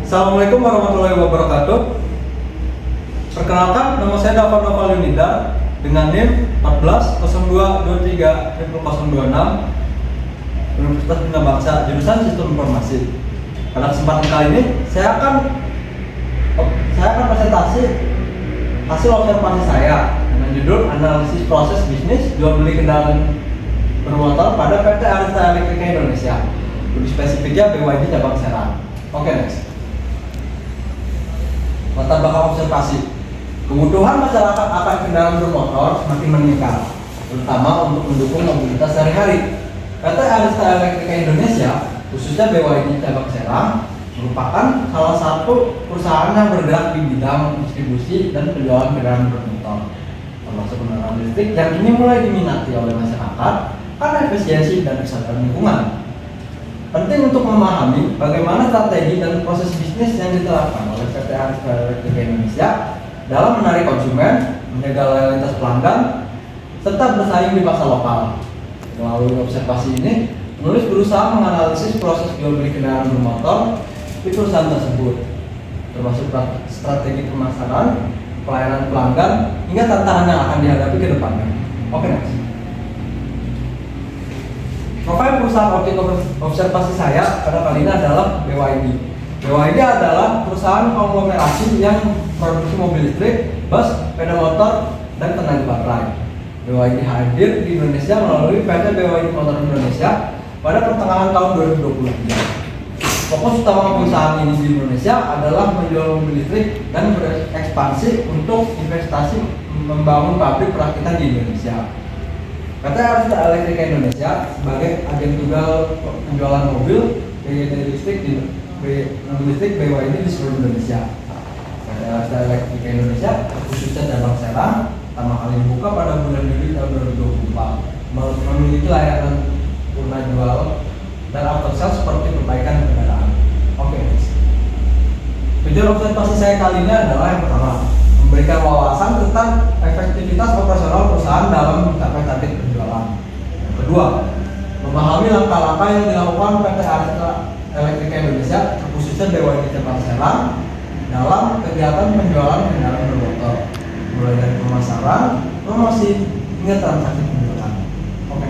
Assalamualaikum warahmatullahi wabarakatuh. Perkenalkan, nama saya Davan Novalinida dengan NIM 1402230026 Universitas Bina Bangsa, jurusan Sistem Informasi. Pada kesempatan kali ini, saya akan presentasi hasil observasi saya dengan judul analisis proses bisnis jual beli kendaraan bermotor pada PT Arista Elektrika Indonesia. Lebih spesifiknya BYD cabang Serang. Oke, next. Latar belakang observasi. Kebutuhan masyarakat akan kendaraan bermotor semakin meningkat, terutama untuk mendukung mobilitas sehari-hari. PT Arista Elektrika Indonesia, khususnya BYD cabang Serang, merupakan salah satu perusahaan yang bergerak di bidang distribusi dan penjualan kendaraan bermotor, termasuk kendaraan listrik yang kini mulai diminati oleh masyarakat karena efisiensi dan kesadaran lingkungan. Penting untuk memahami bagaimana strategi dan proses bisnis yang diterapkan oleh PT Arista Elektrika Indonesia dalam menarik konsumen, menjaga loyalitas pelanggan, serta bersaing di pasar lokal. Melalui observasi ini, penulis berusaha menganalisis proses jual beli kendaraan bermotor di perusahaan tersebut, termasuk strategi pemasaran, pelayanan pelanggan, hingga tantangan yang akan dihadapi ke depannya. Oke, next. Profil perusahaan objek observasi saya pada kali ini adalah BYD. BYD adalah perusahaan konglomerasi yang produksi mobil listrik, bus, sepeda motor, dan tenaga baterai. BYD hadir di Indonesia melalui PT BYD Motor Indonesia pada pertengahan tahun 2023. Fokus utama perusahaan ini di Indonesia adalah menjual mobil listrik dan berekspansi untuk investasi membangun pabrik perakitan di Indonesia. PT Arista Elektrika Indonesia sebagai agen tunggal penjualan mobil listrik BYD di seluruh Indonesia. PT Arista Elektrika Indonesia khususnya cabang Serang pertama kali dibuka pada bulan Juli tahun 2024, memiliki layanan tunai jual dan after sales seperti perbaikan kendaraan. Oke. Tujuan observasi saya kali ini adalah yang pertama, memberikan wawasan tentang efektivitas operasional perusahaan dalam mencapai target penjualan. Yang kedua, memahami langkah-langkah yang dilakukan PT Arista Elektrika Indonesia, khususnya BYD cabang Serang, dalam kegiatan penjualan kendaraan bermotor, mulai dari pemasaran, promosi, hingga transaksi penjualan. Oke.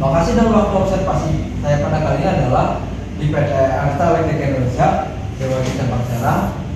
Lokasi dan waktu observasi saya pada kali ini adalah di PT Arista Elektrika Indonesia, BYD cabang Serang,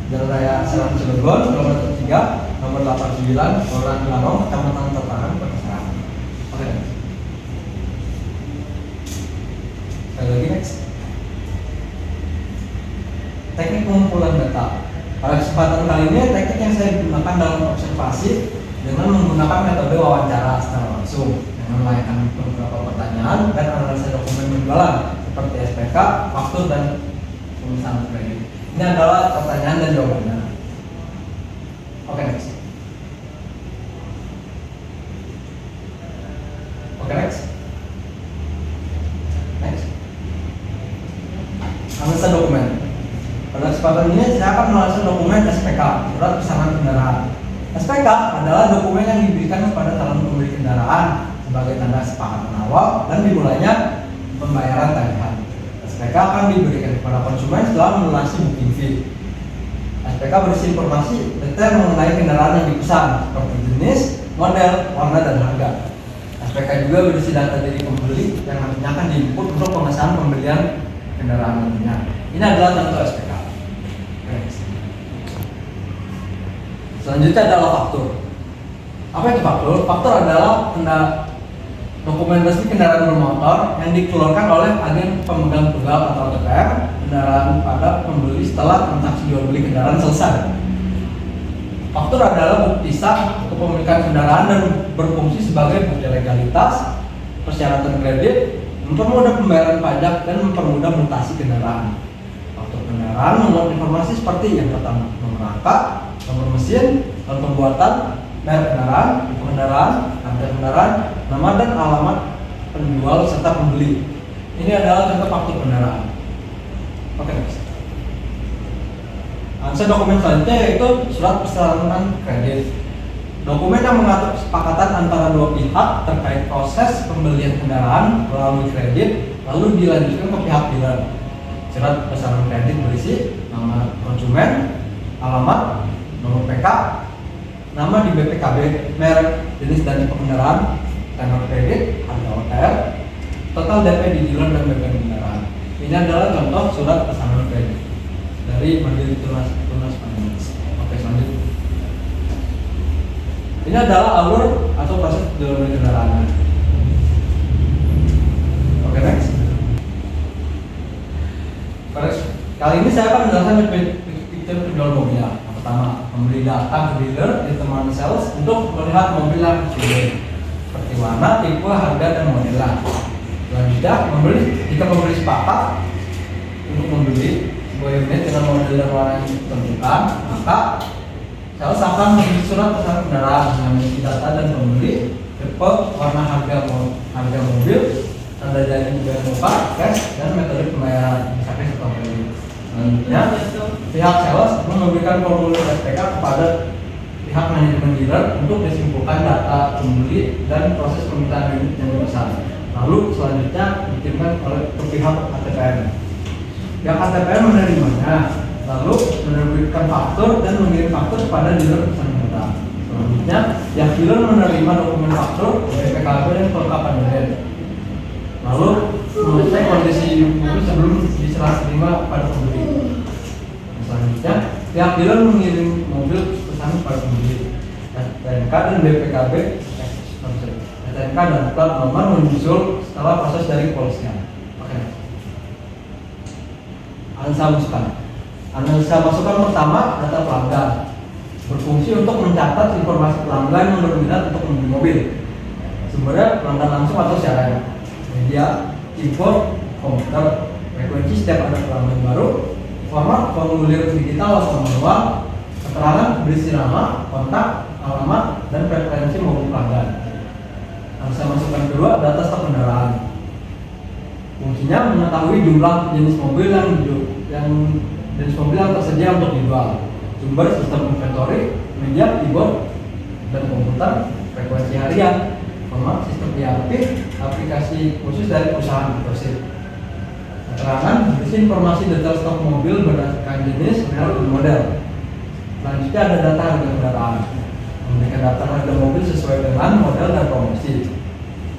Jalan Raya Serang Cilegon, kilometer 3, nomor 89, Kelurahan Gelanong, Kecamatan Tertangan, Kota Serang. Oke. Sekali lagi, next. Teknik pengumpulan data. Pada kesempatan kali ini, teknik yang saya gunakan dalam observasi dengan menggunakan metode wawancara secara langsung dengan melayangkan beberapa pertanyaan dan analisa dokumen penjualan seperti SPK, faktur, dan pemisahan kredit. Ini adalah pertanyaan dan jawabannya. Oke, next. Oke, next. Next. Analisa dokumen. Pada kesempatan ini saya akan menganalisa dokumen SPK, surat pesanan kendaraan. SPK adalah dokumen yang diberikan kepada calon pembeli kendaraan sebagai tanda kesepakatan awal dan dimulainya pembayaran tagihan. SPK akan diberikan kepada konsumen setelah melunasi booking fee. SPK berisi informasi detail mengenai kendaraan yang dipesan, seperti jenis, model, warna, dan harga. SPK juga berisi data diri pembeli yang nantinya akan diinput untuk pengesahan pembelian kendaraan nantinya. Ini adalah contoh SPK. Selanjutnya adalah faktur. Apa itu faktur? Faktur adalah dokumen resmi kendaraan bermotor yang dikeluarkan oleh agen pemegang tunggal atau TPR kendaraan pada pembeli setelah transaksi jual beli kendaraan selesai. Faktur adalah bukti sah kepemilikan kendaraan dan berfungsi sebagai bukti legalitas, persyaratan kredit, mempermudah pembayaran pajak, dan mempermudah mutasi kendaraan. Faktur kendaraan memuat informasi seperti yang pertama, nomor angka, nomor mesin, tahun pembuatan, merek kendaraan, tipe kendaraan, harga kendaraan, nama dan alamat penjual serta pembeli. Ini adalah contoh faktur kendaraan. Oke, next. Analisa dokumen selanjutnya yaitu surat persyaratan kredit. Dokumen yang mengatur kesepakatan antara dua pihak terkait proses pembelian kendaraan melalui kredit lalu dilanjutkan ke pihak dealer. Surat pesanan kredit berisi nama konsumen, alamat, nomor PK, nama di BPKB, merek, jenis dan tipe kendaraan, tenor kredit, harga OTR, total DP di dealer dan BPKB kendaraan. Ini adalah contoh surat pesanan kredit dari Mandiri Tunas Finance. Oke, selanjutnya. Ini adalah alur atau proses jual beli kendaraan. Oke, next. Kali ini saya akan menjelaskan picture penjual mobilnya. Yang pertama, membeli data ke dealer di teman sales untuk melihat mobil yang dipilih, seperti warna, tipe, harga, dan modelnya. Selanjutnya, jika pembeli sepakat untuk membeli sebuah unit dengan model dan warna yang ditentukan, maka sales akan membeli surat pesanan kendaraan yang memiliki data dan pembeli, tipe, warna, harga mobil, tanda jadi bayar muka, cash, dan metode pembayaran misalkan atau kredit. Selanjutnya, pihak sales memberikan formulir SPK kepada pihak manajemen dealer untuk disimpulkan data pembeli dan proses permintaan unit yang dipesan. Lalu selanjutnya dikirimkan oleh pihak ATPN. Pihak ATPN menerimanya, lalu menerbitkan faktur dan mengirim faktur kepada dealer pesan kendaraan. Selanjutnya, pihak dealer menerima dokumen faktur, BPKB, dan kelengkapan unit. Lalu mengecek kondisi mobil sebelum diserah terima pada pembeli. Selanjutnya, pihak dealer mengirim mobil pesanan pada pembeli. STNK dan BPKB, STNK dan plat nomor menyusul setelah proses dari kepolisian. Oke. Analisa masukan pertama, data pelanggan berfungsi untuk mencatat informasi pelanggan yang berminat untuk membeli mobil. Sumbernya pelanggan langsung atau CRM. Media, import, komputer, frekuensi setiap ada pelanggan baru, format formulir digital atau manual, keterangan berisi nama, kontak, alamat, dan preferensi mobil pelanggan. Analisa masukan kedua, data stok kendaraan. Fungsinya mengetahui jumlah jenis mobil yang tersedia untuk dijual. Sumber sistem inventory, media, keyboard, dan komputer, frekuensi harian, format sistem ERP, aplikasi khusus dari perusahaan Persib. Keterangan berisi informasi detail stok mobil berdasarkan jenis, merek, dan model. Selanjutnya ada data harga kendaraan, memberikan data harga mobil sesuai dengan model dan promosi.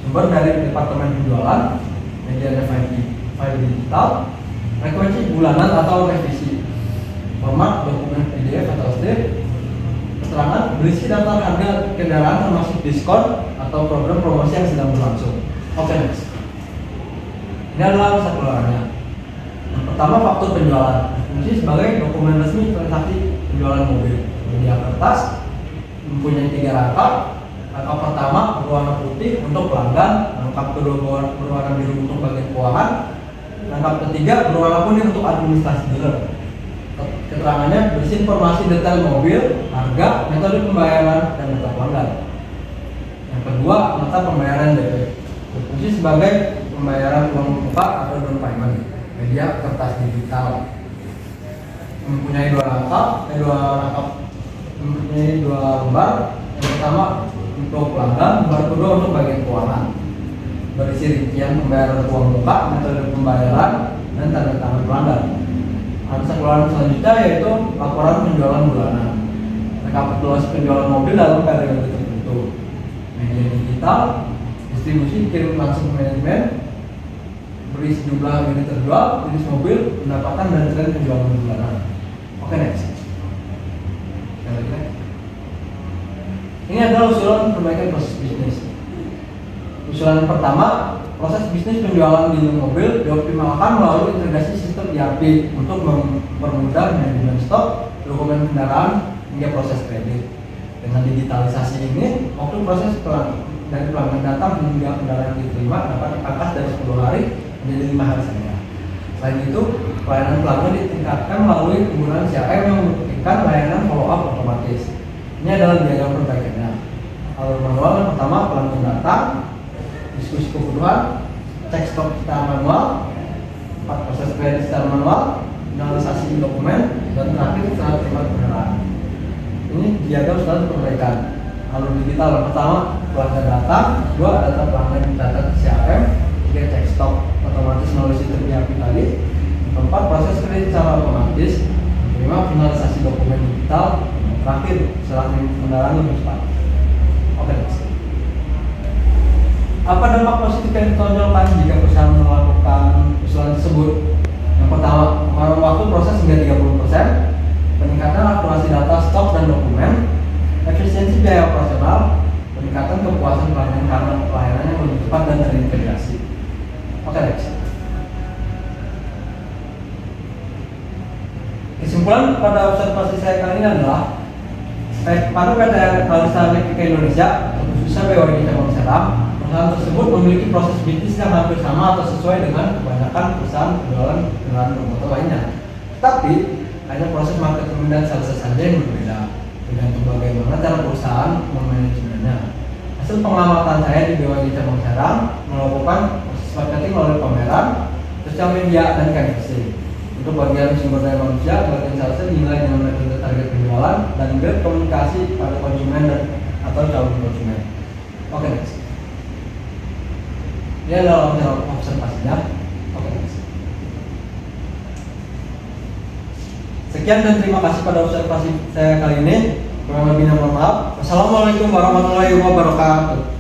Sumber dari departemen penjualan, media file digital, frekuensi bulanan atau revisi, format dokumen PDF atau SD. Keterangan berisi data harga kendaraan termasuk diskon atau program promosi yang sedang berlangsung. Oke, next. Ini adalah pusat keluarannya. Yang pertama, faktur penjualan. Fungsi sebagai dokumen resmi transaksi penjualan mobil. Media kertas mempunyai 3 rangkap. Rangkap pertama berwarna putih untuk pelanggan, rangkap kedua berwarna biru untuk bagian keuangan, rangkap ketiga berwarna kuning untuk administrasi dealer. Keterangannya berisi informasi detail mobil, harga, metode pembayaran, dan data pelanggan. Yang kedua, nota pembayaran DP. Berfungsi sebagai pembayaran uang muka atau down payment. Media kertas digital. Mempunyai dua lembar. Yang pertama untuk pelanggan, lembar kedua untuk bagian keuangan. Berisi rincian pembayaran uang muka, metode pembayaran, dan tanda tangan pelanggan. Analisa keluaran selanjutnya yaitu laporan penjualan bulanan. Rekapitulasi penjualan mobil dalam periode tertentu. Media digital, distribusi kirim langsung ke manajemen, berisi jumlah unit terjual, jenis mobil, pendapatan, dan tren penjualan bulanan. Oke, next. Ini adalah usulan perbaikan proses bisnis. Usulan pertama, proses bisnis penjualan di mobil dioptimalkan melalui integrasi sistem ERP untuk mempermudah manajemen stok, dokumen kendaraan, hingga proses kredit. Dengan digitalisasi ini, waktu proses dari pelanggan datang hingga kendaraan diterima dapat dipangkas dari 10 hari menjadi 5 hari saja. Selain itu, pelayanan pelanggan ditingkatkan melalui penggunaan CRM yang memungkinkan layanan follow up otomatis. Ini adalah diagram perbaikannya. Alur manual yang pertama, pelanggan datang, diskusi kebutuhan, cek stok secara manual, proses kredit secara manual, finalisasi dokumen, dan terakhir setelah terima kendaraan. Ini diagram status perbaikan. Alur digital yang pertama, pelanggan datang, 2 data pelanggan dicatat di CRM, 3 cek stok otomatis melalui sistem ERP tadi, keempat, proses kredit secara otomatis. Kelima, finalisasi dokumen digital. Terakhir, setelah kendaraan lebih cepat. Oke, apa dampak positif yang ditonjolkan jika perusahaan melakukan usulan tersebut? Yang pertama, pengurangan waktu proses hingga 30%, peningkatan akurasi data stok dan dokumen, efisiensi biaya operasional, peningkatan kepuasan pelanggan karena pelayanannya lebih cepat dan terintegrasi. Oke, next. Kesimpulan pada observasi saya kali ini adalah pada PT Kalista Elektrika Indonesia, khususnya BWI Cabang Serang, perusahaan tersebut memiliki proses bisnis yang hampir sama atau sesuai dengan kebanyakan perusahaan penjualan kendaraan bermotor lainnya. Tetapi hanya proses marketing dan sales saja yang berbeda, tergantung bagaimana cara perusahaan memanajemennya. Hasil pengamatan saya di BWI Cabang Serang melakukan proses marketing melalui pameran, sosial media, dan canvassing. Untuk bagian sumber daya manusia, bagian salesnya dinilai dengan metode target penjualan dan grade komunikasi pada konsumen dan atau calon konsumen. Oke, next. Ini adalah observasinya. Oke, next. Sekian dan terima kasih pada observasi saya kali ini. Kurang lebihnya mohon maaf. Wassalamualaikum warahmatullahi wabarakatuh.